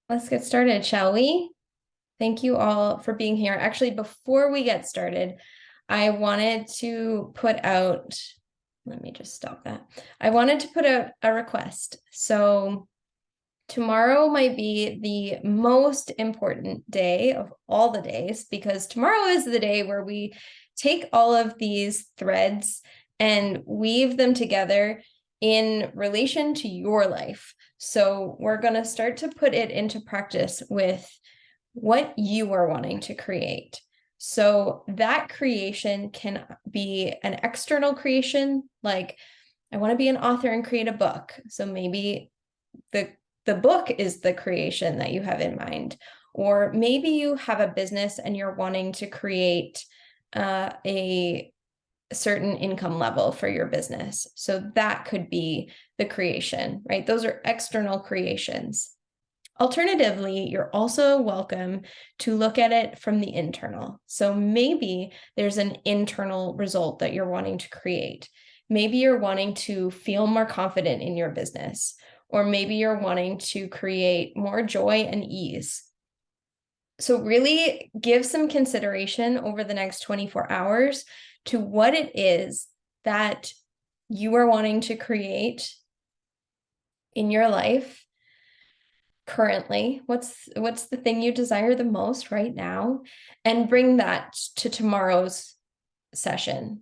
let's get started, shall we? Thank you all for being here. Actually, before we get started, I wanted to put out, let me just stop that. I wanted to put out a request. So tomorrow might be the most important day of all the days, because tomorrow is the day where we take all of these threads and weave them together in relation to your life. So we're going to start to put it into practice with what you are wanting to create. So that creation can be an external creation, like I want to be an author and create a book. So maybe the book is the creation that you have in mind. Or maybe you have a business and you're wanting to create a certain income level for your business. So that could be the creation, right? Those are external creations. Alternatively, you're also welcome to look at it from the internal. So maybe there's an internal result that you're wanting to create. Maybe you're wanting to feel more confident in your business, or maybe you're wanting to create more joy and ease. So really give some consideration over the next 24 hours to what it is that you are wanting to create in your life currently. What's the thing you desire the most right now, and bring that to tomorrow's session.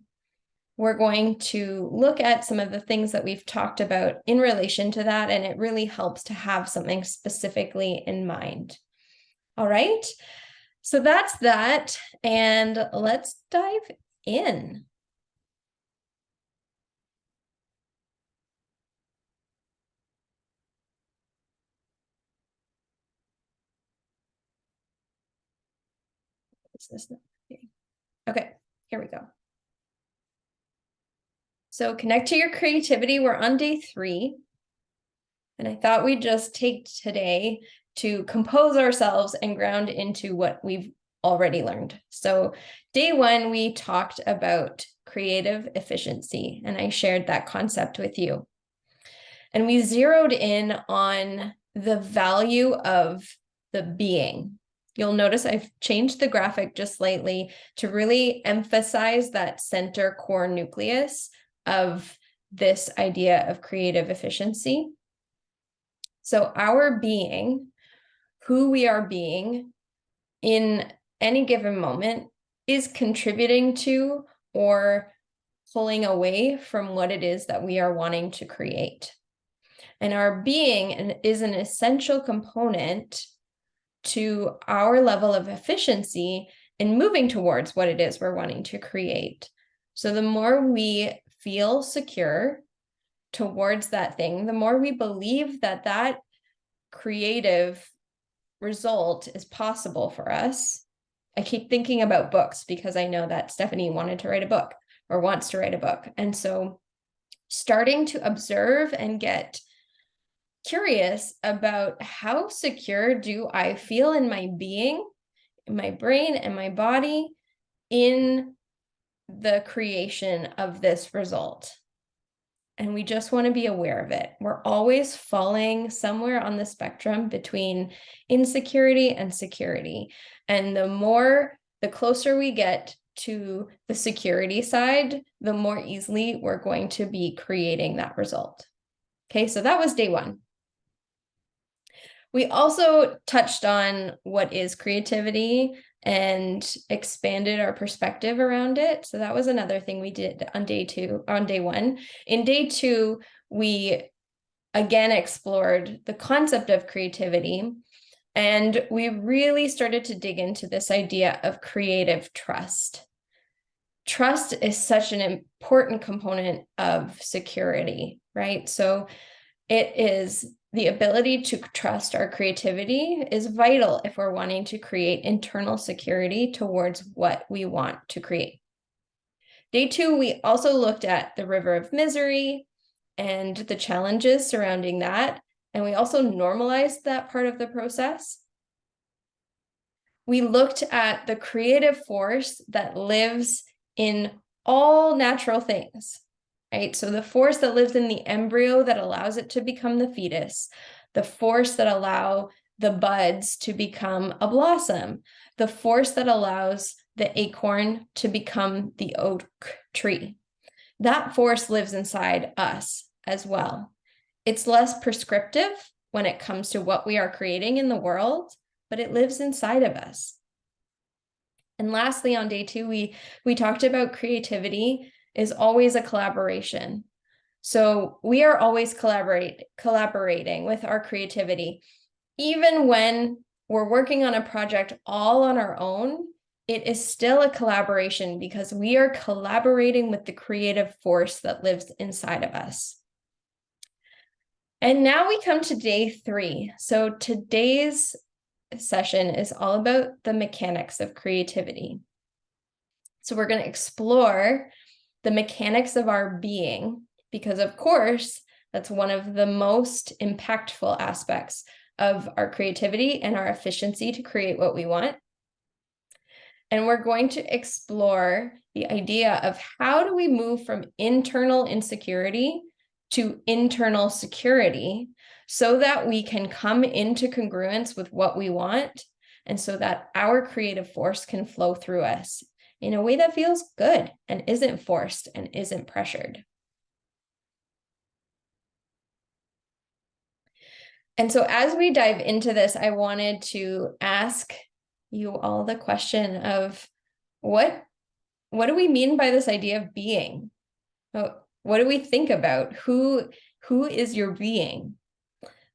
We're going to look at some of the things that we've talked about in relation to that, and it really helps to have something specifically in mind. All right, so that's that, and let's dive in. Is this not okay? Here we go. So connect to your creativity. We're on day 3. And I thought we'd just take today to compose ourselves and ground into what we've already learned. So day 1, we talked about creative efficiency, and I shared that concept with you. And we zeroed in on the value of the being. You'll notice I've changed the graphic just slightly to really emphasize that center core nucleus of this idea of creative efficiency. So our being, who we are being in any given moment, is contributing to or pulling away from what it is that we are wanting to create. And our being is an essential component to our level of efficiency in moving towards what it is we're wanting to create. So the more we feel secure towards that thing, the more we believe that that creative result is possible for us. I keep thinking about books because I know that Stephanie wanted to write a book or wants to write a book. And so starting to observe and get curious about how secure do I feel in my being, in my brain and my body, in the creation of this result. And we just want to be aware of it. We're always falling somewhere on the spectrum between insecurity and security. And the closer we get to the security side, the more easily we're going to be creating that result. Okay, so that was day 1. We also touched on what is creativity and expanded our perspective around it. So that was another thing we did on day 1. In day 2, we again explored the concept of creativity, and we really started to dig into this idea of creative trust. Trust is such an important component of security, right? So it is the ability to trust our creativity is vital if we're wanting to create internal security towards what we want to create. Day 2, we also looked at the river of misery and the challenges surrounding that, and we also normalized that part of the process. We looked at the creative force that lives in all natural things, right? So the force that lives in the embryo that allows it to become the fetus, the force that allow the buds to become a blossom, the force that allows the acorn to become the oak tree. That force lives inside us as well. It's less prescriptive when it comes to what we are creating in the world, but it lives inside of us. And lastly, on day 2, we talked about creativity is always a collaboration. So we are always collaborating with our creativity. Even when we're working on a project all on our own, it is still a collaboration because we are collaborating with the creative force that lives inside of us. And now we come to day 3. So today's session is all about the mechanics of creativity. So we're going to explore the mechanics of our being, because of course, that's one of the most impactful aspects of our creativity and our efficiency to create what we want. And we're going to explore the idea of how do we move from internal insecurity to internal security so that we can come into congruence with what we want and so that our creative force can flow through us in a way that feels good and isn't forced and isn't pressured. And so as we dive into this, I wanted to ask you all the question of what do we mean by this idea of being? What do we think about? Who is your being?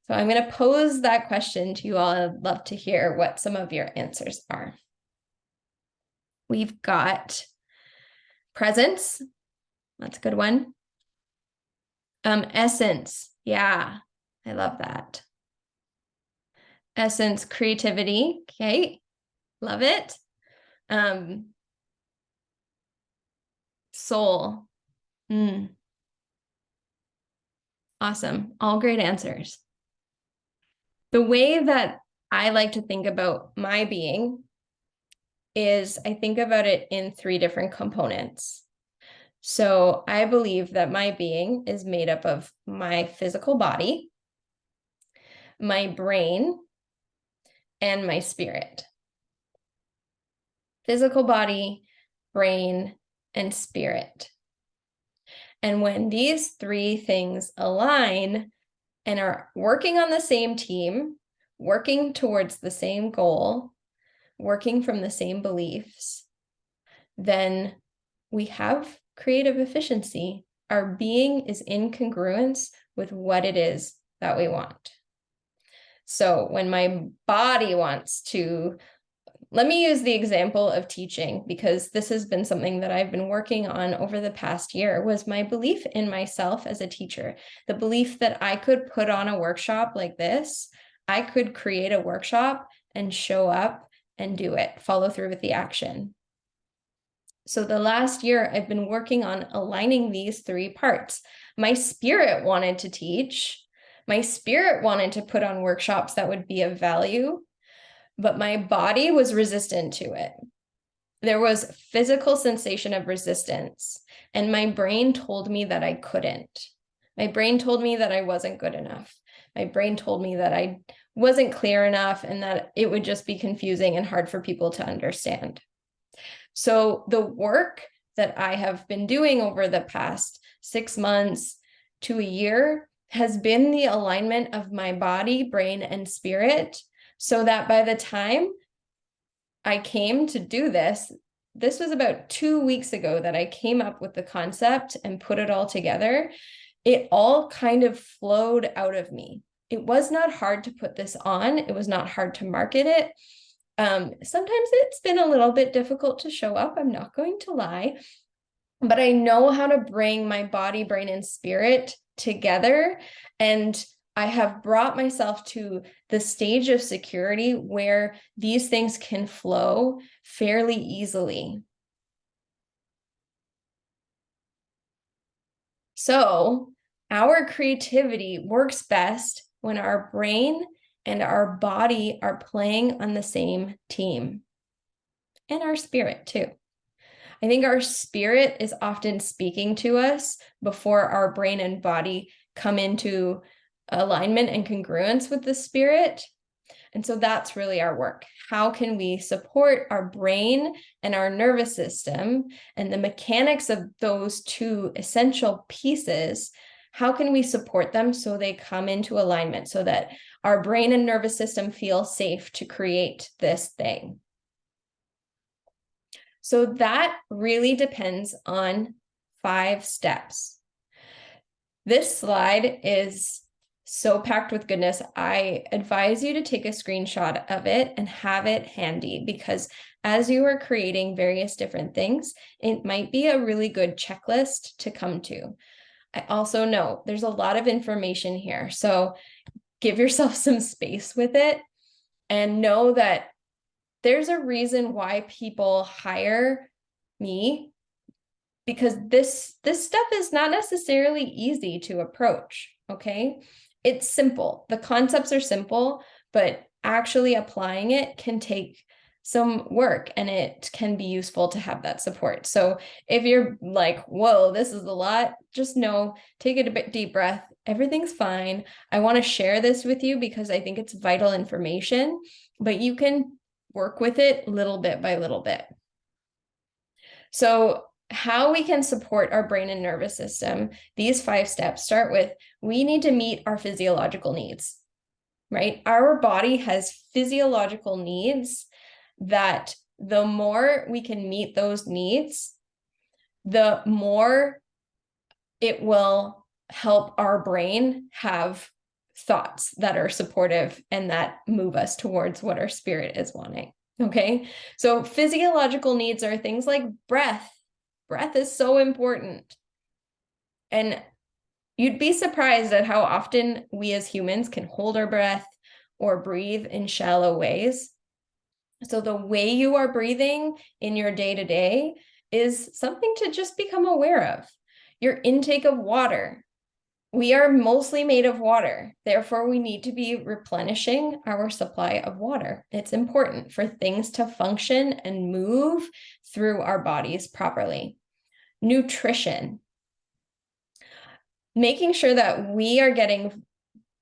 So I'm going to pose that question to you all. I'd love to hear what some of your answers are. We've got presence. That's a good one. Essence. Yeah, I love that. Essence, creativity. Okay, love it. Soul. Awesome. All great answers. The way that I like to think about my being is I think about it in 3 different components. So I believe that my being is made up of my physical body, my brain, and my spirit. Physical body, brain, and spirit. And when these 3 things align and are working on the same team, working towards the same goal, working from the same beliefs, then we have creative efficiency. Our being is in congruence with what it is that we want. So when my body wants to, let me use the example of teaching, because this has been something that I've been working on over the past year, was my belief in myself as a teacher. The belief that I could put on a workshop like this, I could create a workshop and show up and do it, follow through with the action. So the last year I've been working on aligning these 3 parts. My spirit wanted to teach. My spirit wanted to put on workshops that would be of value, but my body was resistant to it. There was physical sensation of resistance, and my brain told me that I couldn't. My brain told me that I wasn't good enough. My brain told me that I wasn't clear enough and that it would just be confusing and hard for people to understand. So the work that I have been doing over the past 6 months to a year has been the alignment of my body, brain, and spirit, so that by the time I came to do this was about 2 weeks ago that I came up with the concept and put it all together. It all kind of flowed out of me. It was not hard to put this on. It was not hard to market it. Sometimes it's been a little bit difficult to show up, I'm not going to lie, but I know how to bring my body, brain, and spirit together. And I have brought myself to the stage of security where these things can flow fairly easily. So our creativity works best when our brain and our body are playing on the same team, and our spirit too. I think our spirit is often speaking to us before our brain and body come into alignment and congruence with the spirit. And so that's really our work. How can we support our brain and our nervous system and the mechanics of those two essential pieces? How can we support them so they come into alignment so that our brain and nervous system feel safe to create this thing? So that really depends on 5 steps. This slide is so packed with goodness. I advise you to take a screenshot of it and have it handy, because as you are creating various different things, it might be a really good checklist to come to. I also know there's a lot of information here, so give yourself some space with it and know that there's a reason why people hire me, because this stuff is not necessarily easy to approach, okay? It's simple. The concepts are simple, but actually applying it can take some work, and it can be useful to have that support. So if you're like, whoa, this is a lot, just know, take a bit deep breath. Everything's fine. I want to share this with you because I think it's vital information, but you can work with it little bit by little bit. So how we can support our brain and nervous system, these 5 steps start with, we need to meet our physiological needs, right? Our body has physiological needs that the more we can meet those needs, the more it will help our brain have thoughts that are supportive and that move us towards what our spirit is wanting. Okay, so physiological needs are things like breath. Breath is so important. And you'd be surprised at how often we as humans can hold our breath or breathe in shallow ways. So the way you are breathing in your day-to-day is something to just become aware of. Your intake of water. We are mostly made of water. Therefore, we need to be replenishing our supply of water. It's important for things to function and move through our bodies properly. Nutrition. Making sure that we are getting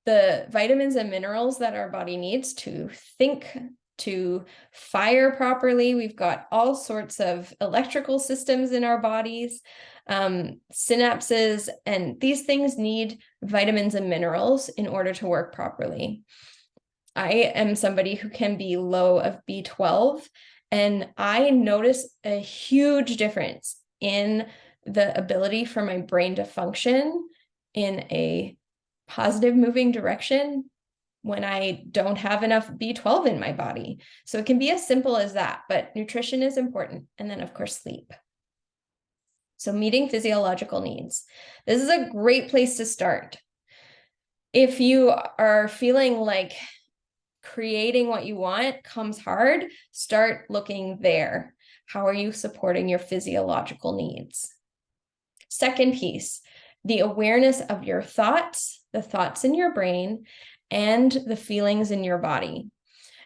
the vitamins and minerals that our body needs to think, to fire properly. We've got all sorts of electrical systems in our bodies, synapses, and these things need vitamins and minerals in order to work properly. I am somebody who can be low of B12, and I notice a huge difference in the ability for my brain to function in a positive moving direction when I don't have enough B12 in my body. So it can be as simple as that, but nutrition is important. And then, of course, sleep. So meeting physiological needs. This is a great place to start. If you are feeling like creating what you want comes hard, start looking there. How are you supporting your physiological needs? Second piece, the awareness of your thoughts, the thoughts in your brain, and the feelings in your body,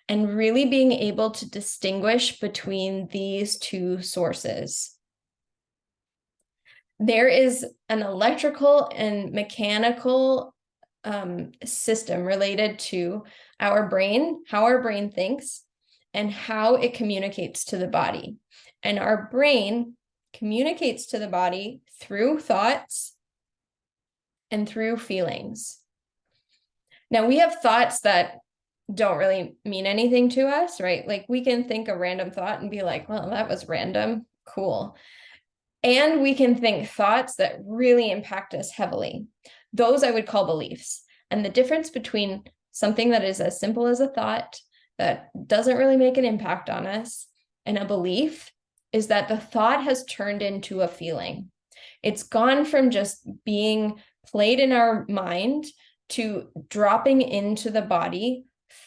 and really being able to distinguish between these two sources. There is an electrical and mechanical system related to our brain, how our brain thinks, and how it communicates to the body. And our brain communicates to the body through thoughts and through feelings. Now, we have thoughts that don't really mean anything to us, right? Like we can think a random thought and be like, well, that was random, cool. And we can think thoughts that really impact us heavily. Those I would call beliefs. And the difference between something that is as simple as a thought that doesn't really make an impact on us and a belief is that the thought has turned into a feeling. It's gone from just being played in our mind to dropping into the body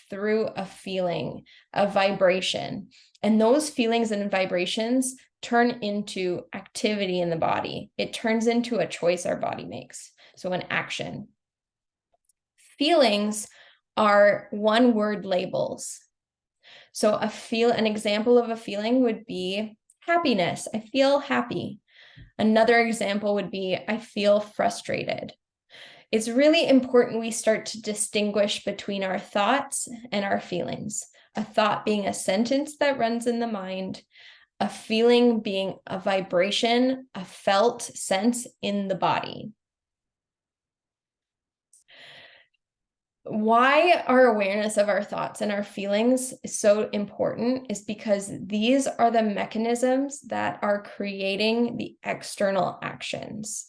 through a feeling, a vibration. And those feelings and vibrations turn into activity in the body. It turns into a choice our body makes. So an action. Feelings are one-word labels. So an example of a feeling would be happiness. I feel happy. Another example would be I feel frustrated. It's really important we start to distinguish between our thoughts and our feelings. A thought being a sentence that runs in the mind, a feeling being a vibration, a felt sense in the body. Why our awareness of our thoughts and our feelings is so important is because these are the mechanisms that are creating the external actions.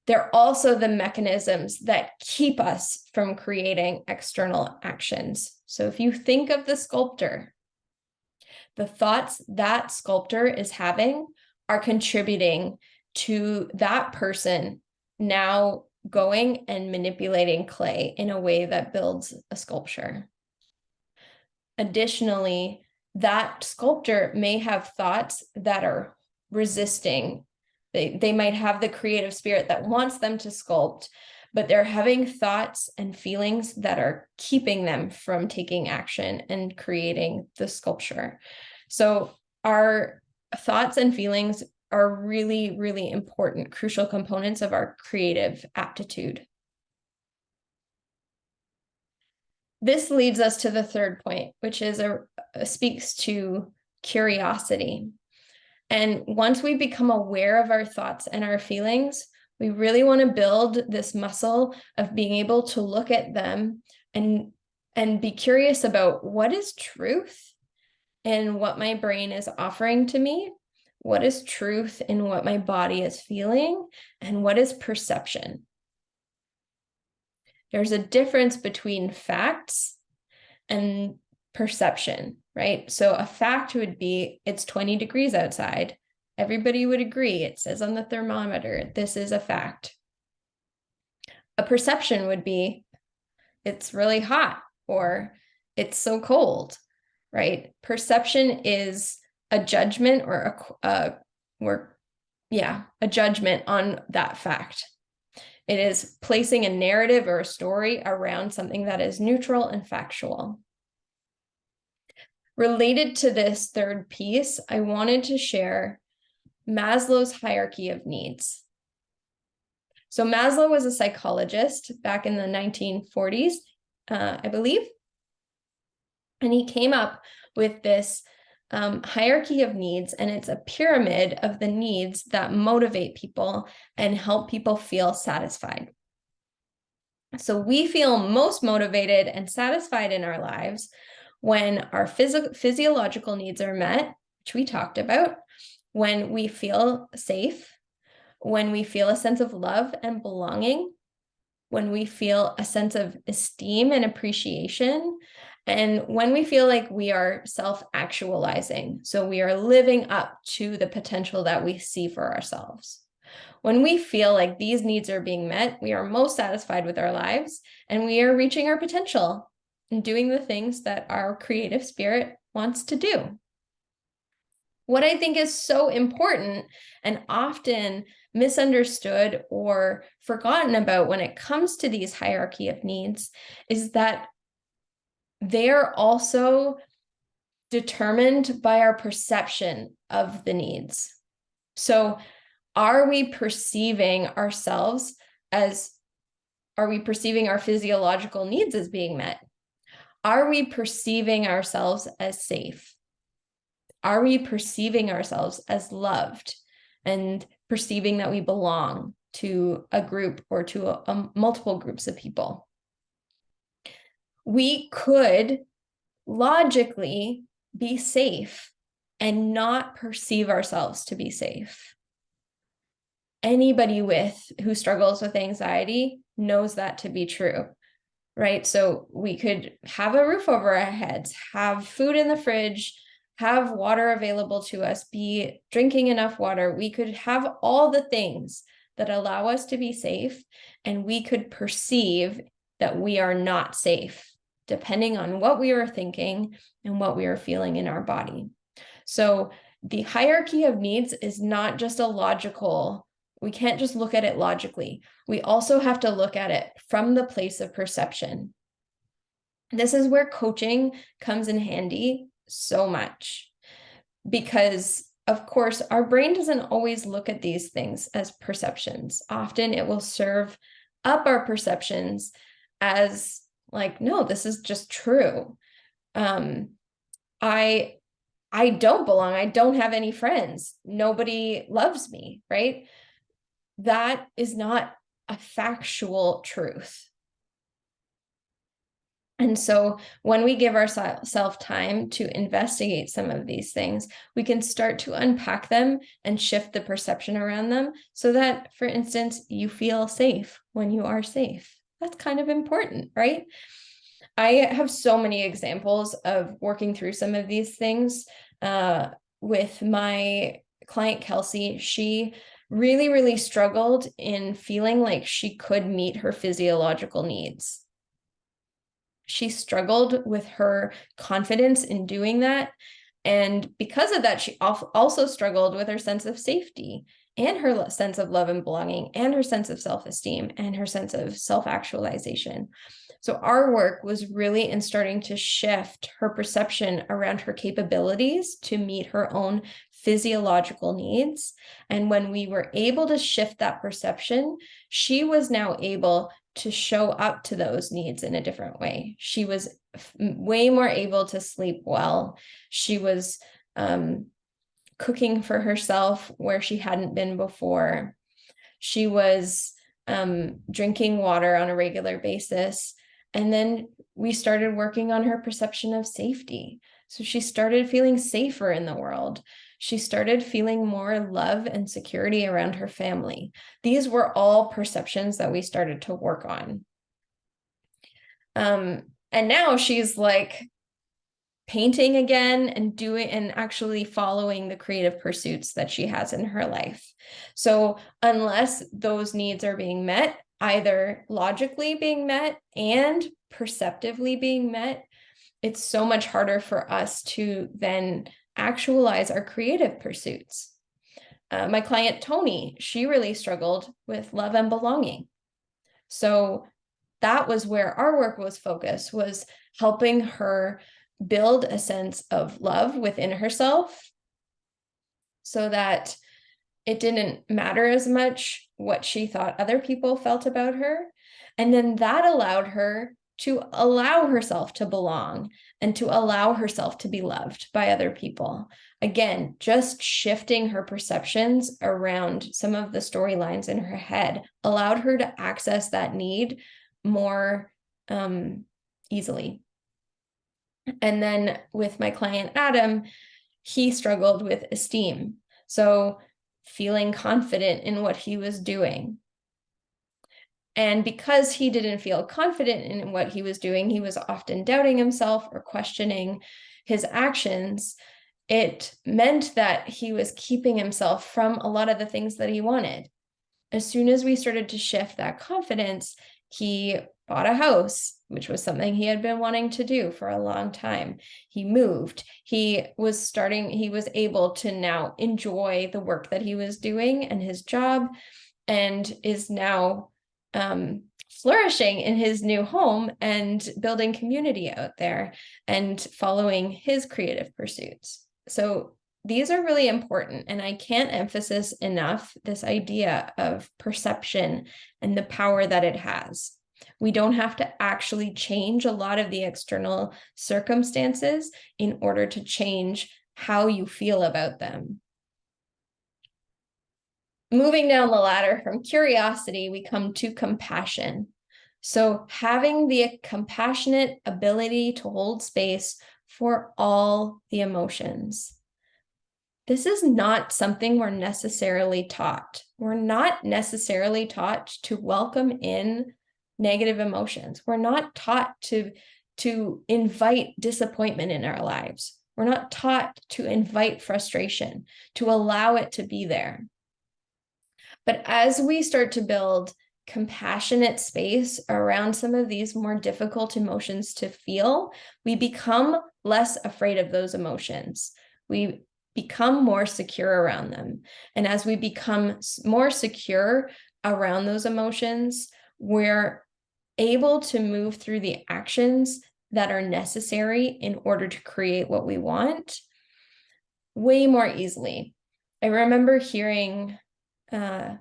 They're also the mechanisms that keep us from creating external actions. So if you think of the sculptor, the thoughts that sculptor is having are contributing to that person now going and manipulating clay in a way that builds a sculpture. Additionally, that sculptor may have thoughts that are resisting. They might have the creative spirit that wants them to sculpt, but they're having thoughts and feelings that are keeping them from taking action and creating the sculpture. So our thoughts and feelings are really, really important, crucial components of our creative aptitude. This leads us to the third point, which is speaks to curiosity. And once we become aware of our thoughts and our feelings, we really want to build this muscle of being able to look at them and be curious about what is truth in what my brain is offering to me, what is truth in what my body is feeling, and what is perception. There's a difference between facts and perception, right? So a fact would be it's 20 degrees outside. Everybody would agree. It says on the thermometer, this is a fact. A perception would be it's really hot or it's so cold, right? Perception is a judgment or a judgment on that fact. It is placing a narrative or a story around something that is neutral and factual. Related to this third piece, I wanted to share Maslow's hierarchy of needs. So Maslow was a psychologist back in the 1940s, I believe. And he came up with this hierarchy of needs, and it's a pyramid of the needs that motivate people and help people feel satisfied. So we feel most motivated and satisfied in our lives when our physiological needs are met, which we talked about, when we feel safe, when we feel a sense of love and belonging, when we feel a sense of esteem and appreciation, and when we feel like we are self-actualizing, so we are living up to the potential that we see for ourselves. When we feel like these needs are being met, we are most satisfied with our lives and we are reaching our potential and doing the things that our creative spirit wants to do. What I think is so important and often misunderstood or forgotten about when it comes to these hierarchy of needs is that they're also determined by our perception of the needs. So are we perceiving our physiological needs as being met? Are we perceiving ourselves as safe? Are we perceiving ourselves as loved and perceiving that we belong to a group or to multiple groups of people? We could logically be safe and not perceive ourselves to be safe. Anybody who struggles with anxiety knows that to be true, right? So we could have a roof over our heads, have food in the fridge, have water available to us, be drinking enough water. We could have all the things that allow us to be safe, and we could perceive that we are not safe, depending on what we are thinking and what we are feeling in our body. So the hierarchy of needs is not just we can't just look at it logically. We also have to look at it from the place of perception. This is where coaching comes in handy so much, because of course, our brain doesn't always look at these things as perceptions. Often it will serve up our perceptions as like, no, this is just true. I don't belong. I don't have any friends. Nobody loves me, right? That is not a factual truth. And so when we give ourselves time to investigate some of these things, we can start to unpack them and shift the perception around them so that, for instance, you feel safe when you are safe. That's kind of important, right? I have so many examples of working through some of these things with my client, Kelsey. She really, really struggled in feeling like she could meet her physiological needs. She struggled with her confidence in doing that. And because of that, she also struggled with her sense of safety and her sense of love and belonging and her sense of self-esteem and her sense of self-actualization. So our work was really in starting to shift her perception around her capabilities to meet her own physiological needs. And when we were able to shift that perception, she was now able to show up to those needs in a different way. She was way more able to sleep well. She was cooking for herself where she hadn't been before. She was drinking water on a regular basis. And then we started working on her perception of safety. So she started feeling safer in the world. She started feeling more love and security around her family. These were all perceptions that we started to work on. And now she's like painting again and doing and actually following the creative pursuits that she has in her life. So unless those needs are being met, either logically being met and perceptively being met, it's so much harder for us to then actualize our creative pursuits. My client, Tony, she really struggled with love and belonging. So that was where our work was focused, was helping her build a sense of love within herself so that it didn't matter as much what she thought other people felt about her. And then that allowed her to allow herself to belong and to allow herself to be loved by other people. Again, just shifting her perceptions around some of the storylines in her head allowed her to access that need more easily. And then with my client, Adam, he struggled with esteem. So feeling confident in what he was doing. And because he didn't feel confident in what he was doing, he was often doubting himself or questioning his actions. It meant that he was keeping himself from a lot of the things that he wanted. As soon as we started to shift that confidence, he bought a house, which was something he had been wanting to do for a long time. He moved. He was able to now enjoy the work that he was doing and his job, and is now flourishing in his new home and building community out there and following his creative pursuits. So these are really important, and I can't emphasize enough this idea of perception and the power that it has. We don't have to actually change a lot of the external circumstances in order to change how you feel about them. Moving down the ladder from curiosity, we come to compassion. So having the compassionate ability to hold space for all the emotions. This is not something we're necessarily taught. We're not necessarily taught to welcome in negative emotions. We're not taught to invite disappointment in our lives. We're not taught to invite frustration, to allow it to be there. But as we start to build compassionate space around some of these more difficult emotions to feel, we become less afraid of those emotions. We become more secure around them. And as we become more secure around those emotions, we're able to move through the actions that are necessary in order to create what we want. way more easily. I remember hearing from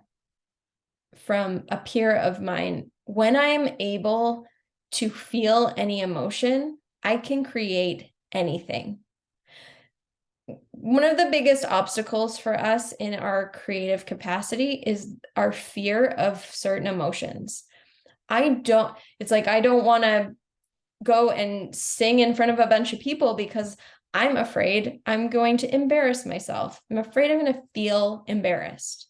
a peer of mine, when I'm able to feel any emotion, I can create anything. One of the biggest obstacles for us in our creative capacity is our fear of certain emotions. It's like, I don't want to go and sing in front of a bunch of people because I'm afraid I'm going to embarrass myself. I'm afraid I'm going to feel embarrassed,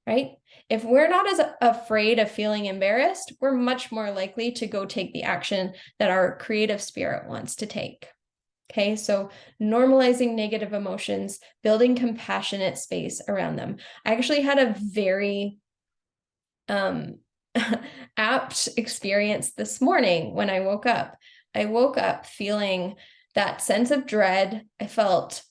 right? If we're not as afraid of feeling embarrassed, we're much more likely to go take the action that our creative spirit wants to take. Okay, so normalizing negative emotions, building compassionate space around them. I actually had a very apt experience this morning when I woke up. I woke up feeling that sense of dread. I felt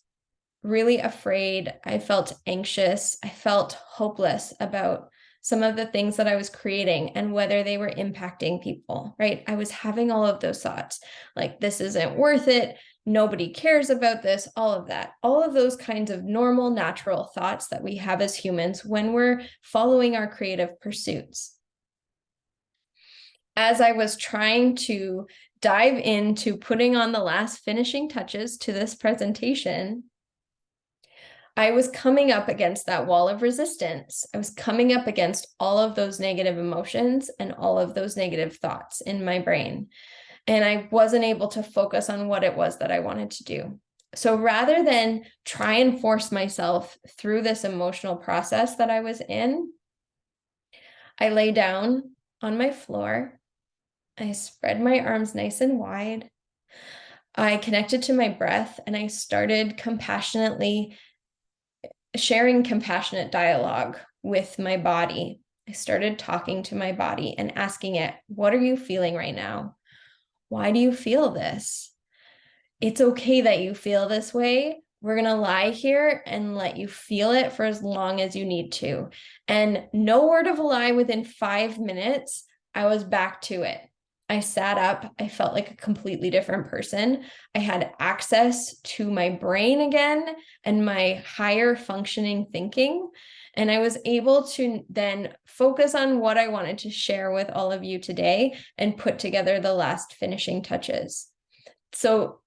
really afraid. I felt anxious. I felt hopeless about some of the things that I was creating and whether they were impacting people, right? I was having all of those thoughts like, this isn't worth it. Nobody cares about this, all of that, all of those kinds of normal, natural thoughts that we have as humans when we're following our creative pursuits. As I was trying to dive into putting on the last finishing touches to this presentation, I was coming up against that wall of resistance. I was coming up against all of those negative emotions and all of those negative thoughts in my brain. And I wasn't able to focus on what it was that I wanted to do. So rather than try and force myself through this emotional process that I was in, I lay down on my floor. I spread my arms nice and wide. I connected to my breath and I started compassionately sharing compassionate dialogue with my body. I started talking to my body and asking it, what are you feeling right now? Why do you feel this? It's okay that you feel this way. We're going to lie here and let you feel it for as long as you need to. And no word of a lie, within 5 minutes, I was back to it. I sat up. I felt like a completely different person. I had access to my brain again and my higher functioning thinking. And I was able to then focus on what I wanted to share with all of you today and put together the last finishing touches. So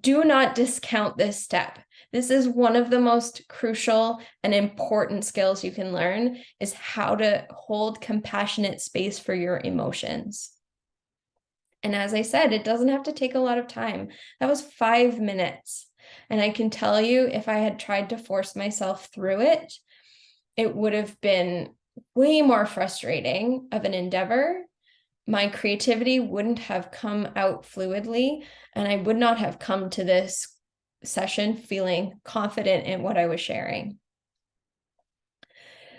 do not discount this step. This is one of the most crucial and important skills you can learn, is how to hold compassionate space for your emotions. And as I said, it doesn't have to take a lot of time. That was 5 minutes. And I can tell you, if I had tried to force myself through it, it would have been way more frustrating of an endeavor. My creativity wouldn't have come out fluidly, and I would not have come to this session feeling confident in what I was sharing.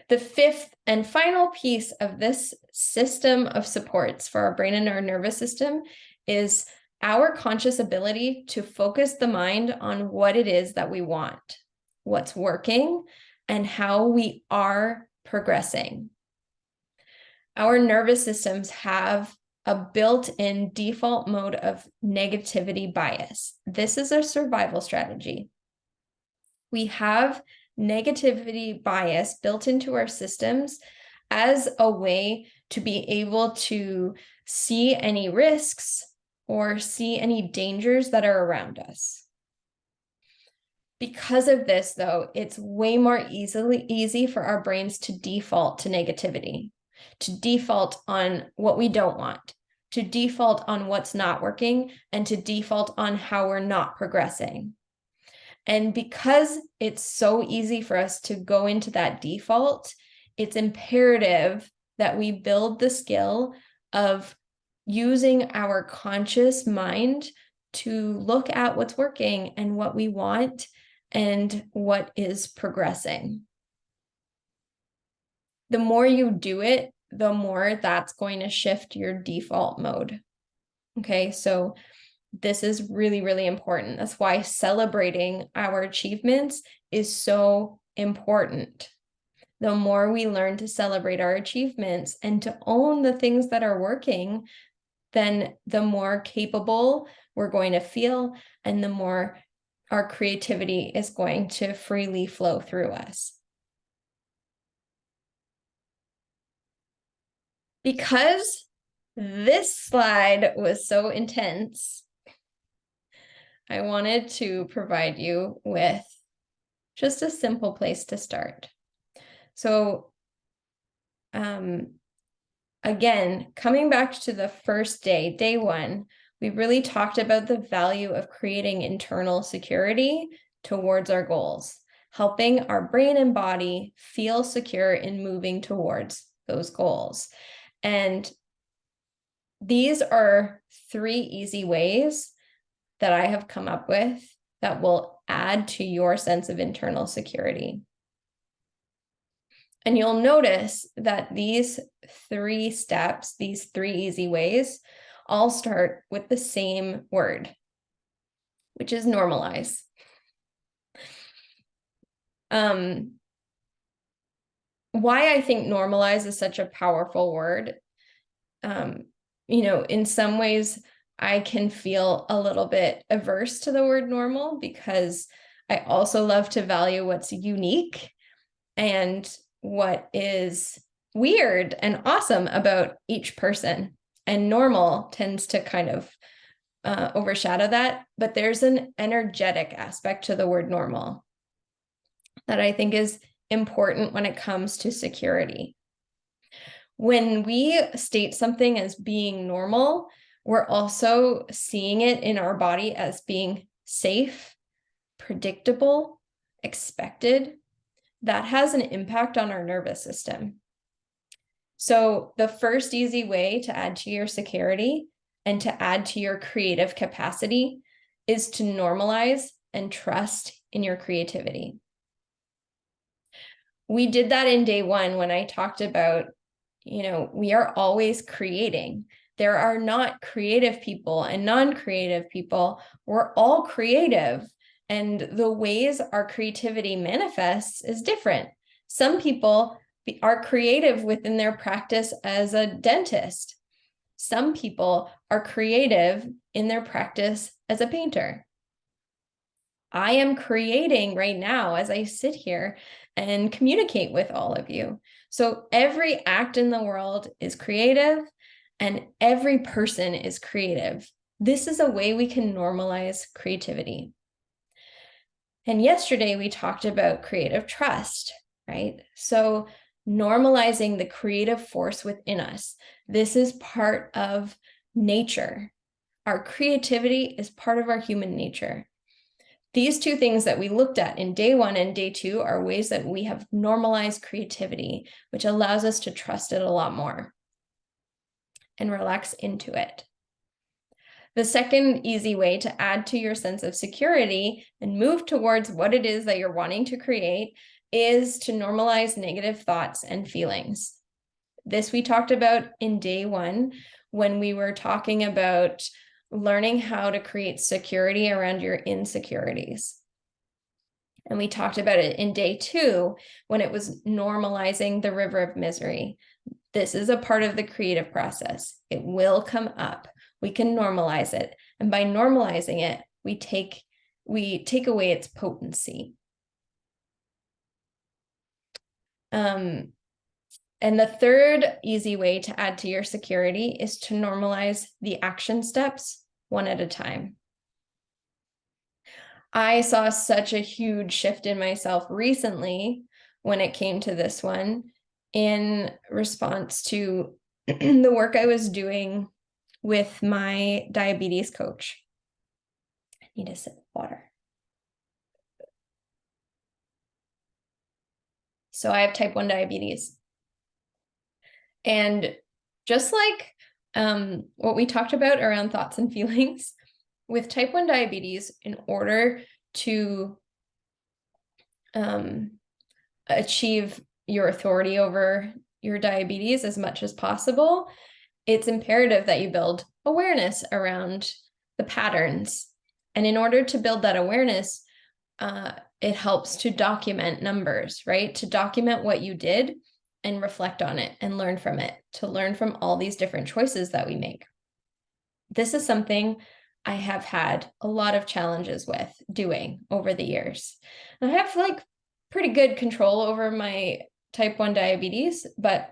The fifth and final piece of this system of supports for our brain and our nervous system is our conscious ability to focus the mind on what it is that we want, what's working, and how we are progressing. Our nervous systems have a built-in default mode of negativity bias. This is a survival strategy. We have negativity bias built into our systems as a way to be able to see any risks or see any dangers that are around us. Because of this, though, it's way more easy for our brains to default to negativity, to default on what we don't want, to default on what's not working, and to default on how we're not progressing. And because it's so easy for us to go into that default, it's imperative that we build the skill of using our conscious mind to look at what's working and what we want and what is progressing. The more you do it, the more that's going to shift your default mode. Okay, so this is really, really important. That's why celebrating our achievements is so important. The more we learn to celebrate our achievements and to own the things that are working, then the more capable we're going to feel and the more our creativity is going to freely flow through us. Because this slide was so intense, I wanted to provide you with just a simple place to start. So, again, coming back to the first day, day one, we really talked about the value of creating internal security towards our goals, helping our brain and body feel secure in moving towards those goals. And these are 3 easy ways that I have come up with that will add to your sense of internal security. And you'll notice that these 3 steps, these 3 easy ways, all start with the same word, which is normalize. Why I think normalize is such a powerful word. In some ways, I can feel a little bit averse to the word normal because I also love to value what's unique and what is weird and awesome about each person. And normal tends to kind of overshadow that. But there's an energetic aspect to the word normal that I think is important when it comes to security. When we state something as being normal, we're also seeing it in our body as being safe, predictable, expected. That has an impact on our nervous system. So the first easy way to add to your security and to add to your creative capacity is to normalize and trust in your creativity. We did that in day one when I talked about, we are always creating. There are not creative people and non-creative people. We're all creative. And the ways our creativity manifests is different. Some people are creative within their practice as a dentist. Some people are creative in their practice as a painter. I am creating right now as I sit here and communicate with all of you. So every act in the world is creative and every person is creative. This is a way we can normalize creativity. And yesterday we talked about creative trust, right? So normalizing the creative force within us. This is part of nature. Our creativity is part of our human nature. These 2 things that we looked at in day 1 and day 2 are ways that we have normalized creativity, which allows us to trust it a lot more and relax into it. The second easy way to add to your sense of security and move towards what it is that you're wanting to create is to normalize negative thoughts and feelings. This we talked about in day 1 when we were talking about learning how to create security around your insecurities. And we talked about it in day 2 when it was normalizing the river of misery. This is a part of the creative process. It will come up. We can normalize it. And by normalizing it, we take away its potency. And the third easy way to add to your security is to normalize the action steps one at a time. I saw such a huge shift in myself recently when it came to this one in response to the work I was doing with my diabetes coach. I need a sip of water. So I have type 1 diabetes. And just like what we talked about around thoughts and feelings, with type 1 diabetes, in order to achieve your authority over your diabetes as much as possible, it's imperative that you build awareness around the patterns. And in order to build that awareness, it helps to document numbers, right? To document what you did and reflect on it and learn from it, to learn from all these different choices that we make. This is something I have had a lot of challenges with doing over the years. And I have like pretty good control over my type 1 diabetes, but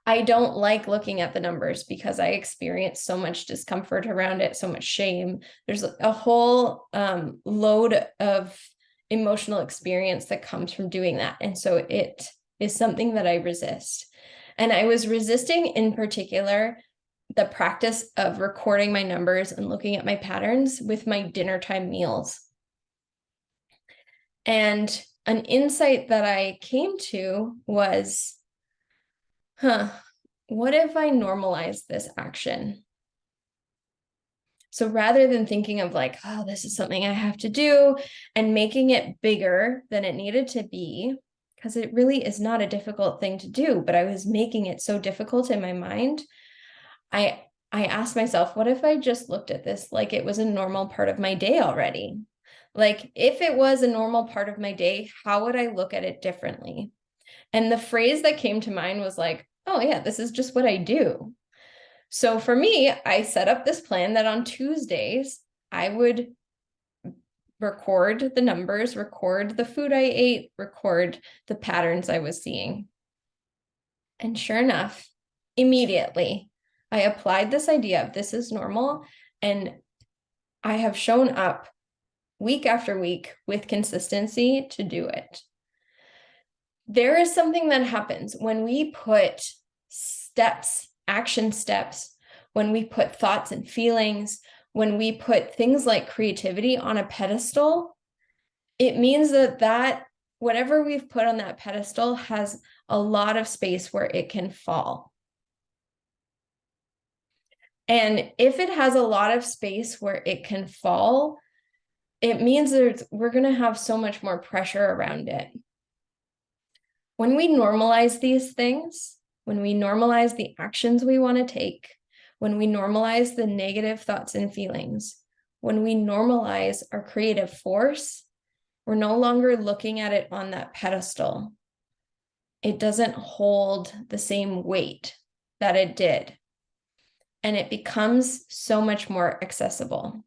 I don't like looking at the numbers because I experience so much discomfort around it, so much shame. There's a whole load of emotional experience that comes from doing that. And so it is something that I resist. And I was resisting in particular the practice of recording my numbers and looking at my patterns with my dinner time meals. And an insight that I came to was, what if I normalize this action? So rather than thinking of like, oh, this is something I have to do and making it bigger than it needed to be, because it really is not a difficult thing to do, but I was making it so difficult in my mind. I asked myself, what if I just looked at this like it was a normal part of my day already? Like if it was a normal part of my day, how would I look at it differently? And the phrase that came to mind was like, oh yeah, this is just what I do. So for me, I set up this plan that on Tuesdays, I would record the numbers, record the food I ate, record the patterns I was seeing. And sure enough, immediately, I applied this idea of this is normal, and I have shown up week after week with consistency to do it. There is something that happens when we put steps, action steps, when we put thoughts and feelings, when we put things like creativity on a pedestal. It means that whatever we've put on that pedestal has a lot of space where it can fall. And if it has a lot of space where it can fall, it means we're going to have so much more pressure around it. When we normalize these things, when we normalize the actions we want to take, when we normalize the negative thoughts and feelings, when we normalize our creative force, we're no longer looking at it on that pedestal. It doesn't hold the same weight that it did. And it becomes so much more accessible.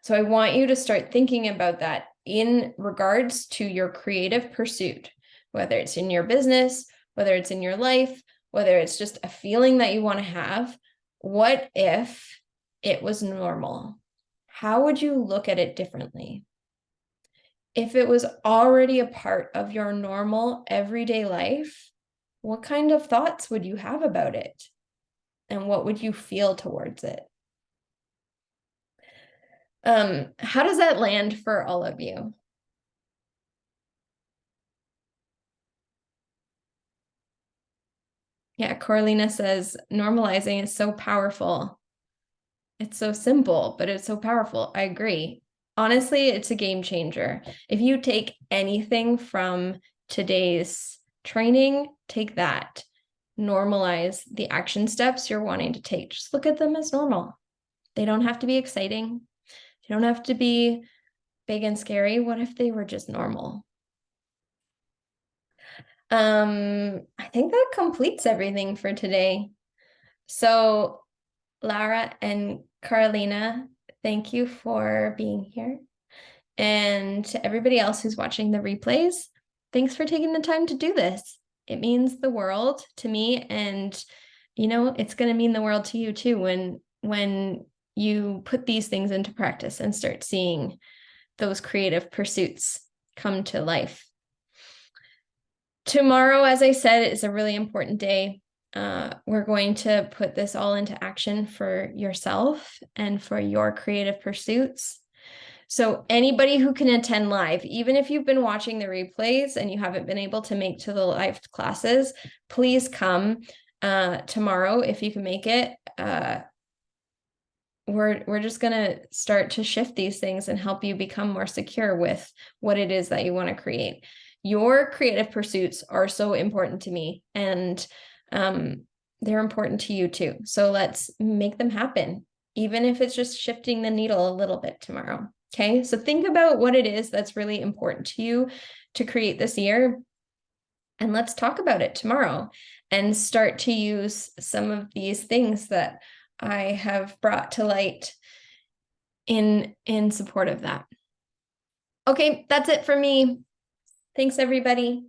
So I want you to start thinking about that in regards to your creative pursuit, whether it's in your business, whether it's in your life, whether it's just a feeling that you want to have. What if it was normal? How would you look at it differently? If it was already a part of your normal everyday life, what kind of thoughts would you have about it? And what would you feel towards it? How does that land for all of you? Yeah, Corlina says normalizing is so powerful. It's so simple, but it's so powerful. I agree. Honestly, it's a game changer. If you take anything from today's training, take that. Normalize the action steps you're wanting to take. Just look at them as normal. They don't have to be exciting. They don't have to be big and scary. What if they were just normal? I think that completes everything for today. So Lara and Carolina, thank you for being here. And to everybody else who's watching the replays, thanks for taking the time to do this. It means the world to me, and it's going to mean the world to you too when you put these things into practice and start seeing those creative pursuits come to life. Tomorrow, as I said, is a really important day. We're going to put this all into action for yourself and for your creative pursuits. So anybody who can attend live, even if you've been watching the replays and you haven't been able to make to the live classes, please come tomorrow if you can make it. We're just going to start to shift these things and help you become more secure with what it is that you want to create. Your creative pursuits are so important to me, and they're important to you too. So let's make them happen, even if it's just shifting the needle a little bit tomorrow. Okay, so think about what it is that's really important to you to create this year, and let's talk about it tomorrow and start to use some of these things that I have brought to light in support of that. Okay, that's it for me. Thanks, everybody.